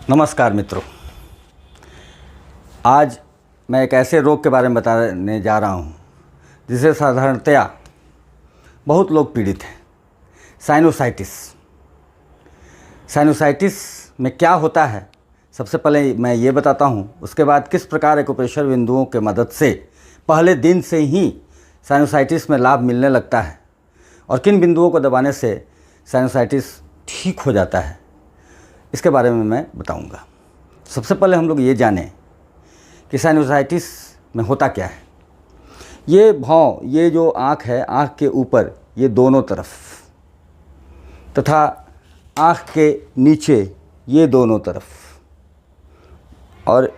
नमस्कार मित्रों, आज मैं एक ऐसे रोग के बारे में बताने जा रहा हूँ जिसे साधारणतया बहुत लोग पीड़ित हैं। साइनोसाइटिस। साइनोसाइटिस में क्या होता है, सबसे पहले मैं ये बताता हूँ। उसके बाद किस प्रकार एक्यूप्रेशर बिंदुओं के मदद से पहले दिन से ही साइनोसाइटिस में लाभ मिलने लगता है और किन बिंदुओं को दबाने से साइनोसाइटिस ठीक हो जाता है, इसके बारे में मैं बताऊंगा। सबसे पहले हम लोग ये जानें कि साइनोसाइटिस में होता क्या है। ये भौं, ये जो आँख है, आँख के ऊपर ये दोनों तरफ तथा आँख के नीचे ये दोनों तरफ और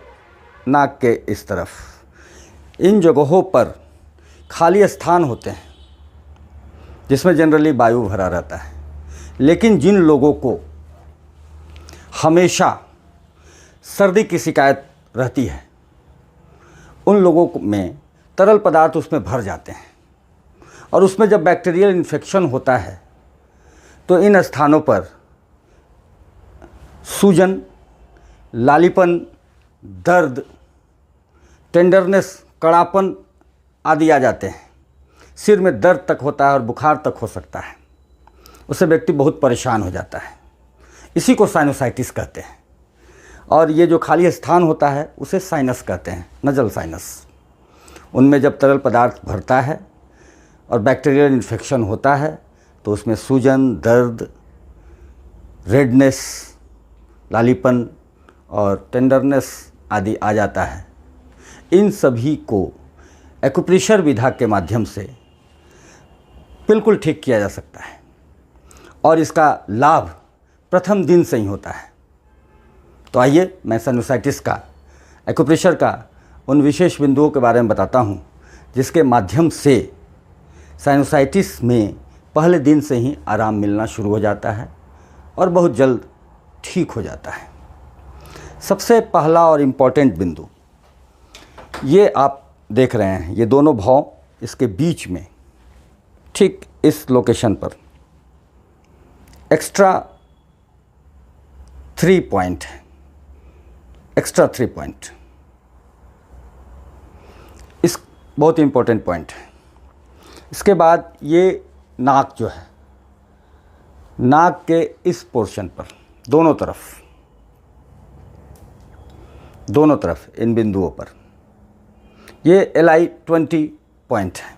नाक के इस तरफ, इन जगहों पर खाली स्थान होते हैं जिसमें जनरली वायु भरा रहता है। लेकिन जिन लोगों को हमेशा सर्दी की शिकायत रहती है, उन लोगों में तरल पदार्थ उसमें भर जाते हैं और उसमें जब बैक्टीरियल इन्फेक्शन होता है तो इन स्थानों पर सूजन, लालीपन, दर्द, टेंडरनेस, कड़ापन आदि आ जाते हैं। सिर में दर्द तक होता है और बुखार तक हो सकता है। उससे व्यक्ति बहुत परेशान हो जाता है। इसी को साइनोसाइटिस कहते हैं। और ये जो खाली स्थान होता है उसे साइनस कहते हैं, नजल साइनस। उनमें जब तरल पदार्थ भरता है और बैक्टीरियल इन्फेक्शन होता है तो उसमें सूजन, दर्द, रेडनेस, लालीपन और टेंडरनेस आदि आ जाता है। इन सभी को एक्यूप्रेशर विधा के माध्यम से बिल्कुल ठीक किया जा सकता है और इसका लाभ प्रथम दिन से ही होता है। तो आइए मैं साइनोसाइटिस का, एक्यूप्रेशर का उन विशेष बिंदुओं के बारे में बताता हूँ जिसके माध्यम से साइनोसाइटिस में पहले दिन से ही आराम मिलना शुरू हो जाता है और बहुत जल्द ठीक हो जाता है। सबसे पहला और इम्पॉर्टेंट बिंदु ये आप देख रहे हैं, ये दोनों भौं इसके बीच में, ठीक इस लोकेशन पर एक्स्ट्रा 3 पॉइंट है। एक्स्ट्रा 3 पॉइंट इस बहुत इंपॉर्टेंट पॉइंट है। इसके बाद ये नाक जो है, नाक के इस पोर्शन पर दोनों तरफ इन बिंदुओं पर ये LI20 पॉइंट है।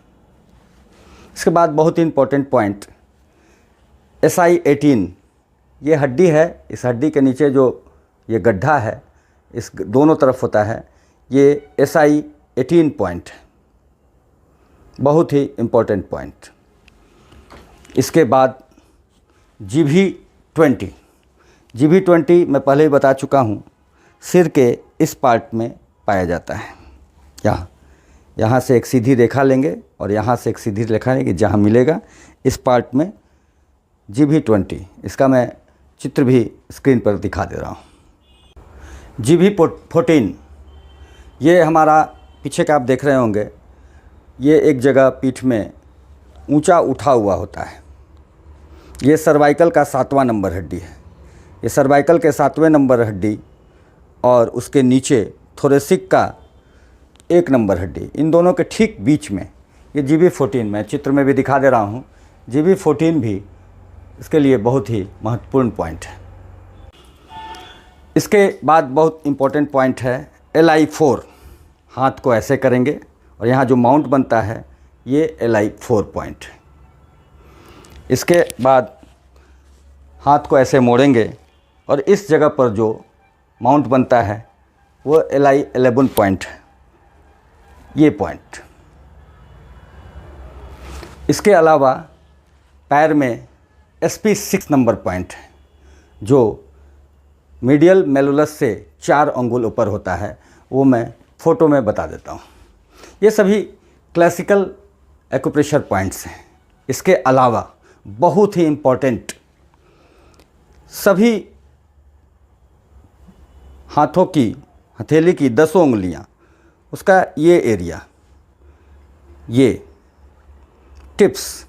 इसके बाद बहुत ही इंपॉर्टेंट पॉइंट SI18, ये हड्डी है। इस हड्डी के नीचे जो ये गड्ढा है, इस दोनों तरफ होता है, ये SI18 पॉइंट है, बहुत ही इम्पोर्टेंट पॉइंट। इसके बाद GB20 मैं पहले ही बता चुका हूँ, सिर के इस पार्ट में पाया जाता है। यहाँ से एक सीधी रेखा लेंगे और यहाँ से एक सीधी रेखा लेंगे, जहाँ मिलेगा इस पार्ट में GB20। इसका मैं चित्र भी स्क्रीन पर दिखा दे रहा हूँ। GB14 ये हमारा पीछे का आप देख रहे होंगे, ये एक जगह पीठ में ऊंचा उठा हुआ होता है। ये सर्वाइकल का 7वां नंबर हड्डी है। ये सर्वाइकल के 7वें नंबर हड्डी और उसके नीचे थोरेसिक का 1 नंबर हड्डी, इन दोनों के ठीक बीच में ये GB14, मैं चित्र में भी दिखा दे रहा हूँ। GB14 भी इसके लिए बहुत ही महत्वपूर्ण पॉइंट है। इसके बाद बहुत इम्पोर्टेंट पॉइंट है LI4। हाथ को ऐसे करेंगे और यहाँ जो माउंट बनता है ये LI4 पॉइंट है। इसके बाद हाथ को ऐसे मोड़ेंगे और इस जगह पर जो माउंट बनता है वो LI11 पॉइंट है, ये पॉइंट। इसके अलावा पैर में SP6 नंबर पॉइंट है, जो मीडियल मेलुलस से 4 अंगुल ऊपर होता है, वो मैं फ़ोटो में बता देता हूँ। ये सभी क्लासिकल एक्यूप्रेशर पॉइंट्स हैं। इसके अलावा बहुत ही इम्पोर्टेंट, सभी हाथों की, हथेली की 10 उंगलियाँ, उसका ये एरिया, ये टिप्स,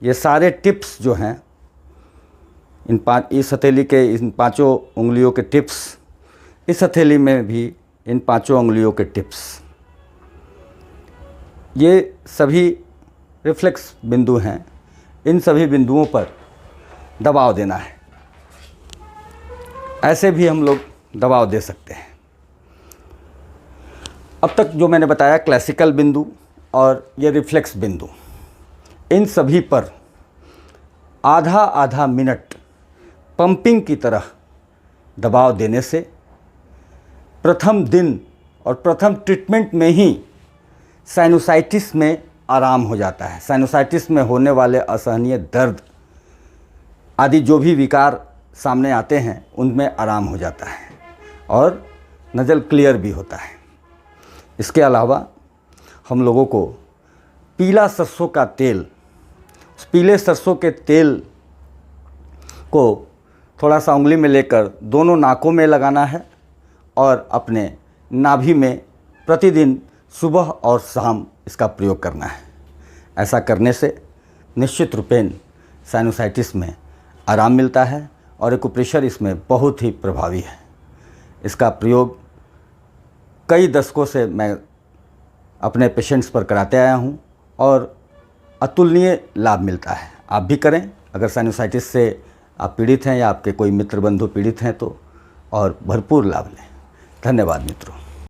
ये सारे टिप्स जो हैं, इस हथेली के इन 5 उंगलियों के टिप्स इस हथेली में भी इन 5 उंगलियों के टिप्स, ये सभी रिफ्लेक्स बिंदु हैं। इन सभी बिंदुओं पर दबाव देना है। ऐसे भी हम लोग दबाव दे सकते हैं। अब तक जो मैंने बताया क्लासिकल बिंदु और ये रिफ्लेक्स बिंदु, इन सभी पर आधा आधा मिनट पंपिंग की तरह दबाव देने से प्रथम दिन और प्रथम ट्रीटमेंट में ही साइनोसाइटिस में आराम हो जाता है। साइनोसाइटिस में होने वाले असहनीय दर्द आदि जो भी विकार सामने आते हैं उनमें आराम हो जाता है और नज़ल क्लियर भी होता है। इसके अलावा हम लोगों को पीला सरसों का तेल, उस पीले सरसों के तेल को थोड़ा सा उंगली में लेकर दोनों नाकों में लगाना है और अपने नाभि में प्रतिदिन सुबह और शाम इसका प्रयोग करना है। ऐसा करने से निश्चित रूपेण साइनोसाइटिस में आराम मिलता है और एक्यूप्रेशर इसमें बहुत ही प्रभावी है। इसका प्रयोग कई दशकों से मैं अपने पेशेंट्स पर कराते आया हूं और अतुलनीय लाभ मिलता है। आप भी करें अगर साइनोसाइटिस से आप पीड़ित हैं या आपके कोई मित्र बंधु पीड़ित हैं तो, और भरपूर लाभ लें। धन्यवाद मित्रों।